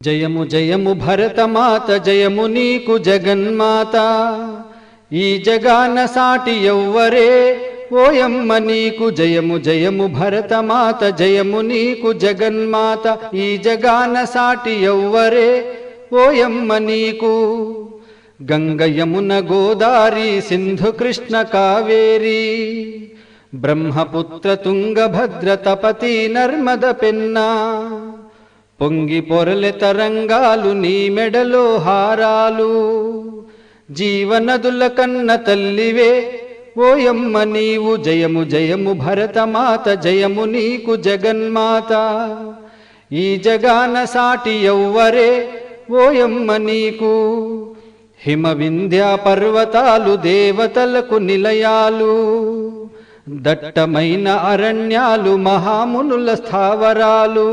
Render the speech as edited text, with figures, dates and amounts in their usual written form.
జయము జయము భరతమాత జయము నీకు జగన్మాత, ఈ జగాన సాటి ఎవ్వరే ఓయమ్మ నీకు జయము జయము భరతమాత జయము నీకు జగన్మాత, ఈ జగాన సాటి ఎవ్వరే ఓయమ్మ నీకు. గంగ యమున గోదారి సింధు కృష్ణ కావేరి, బ్రహ్మపుత్ర తుంగభద్ర తపతి నర్మద పెన్నా, పొంగి పొరలె తరంగాలు నీ మెడలో హారాలు, జీవనదుల కన్న తల్లివే ఓయమ్మ నీవు జయము జయము భరతమాత జయము నీకు జగన్మాత, ఈ జగాన సాటి ఎవ్వరే ఓయమ్మ నీకు. హిమ వింధ్య పర్వతాలు దేవతలకు నిలయాలు, దట్టమైన అరణ్యాలు మహామునుల స్థావరాలు,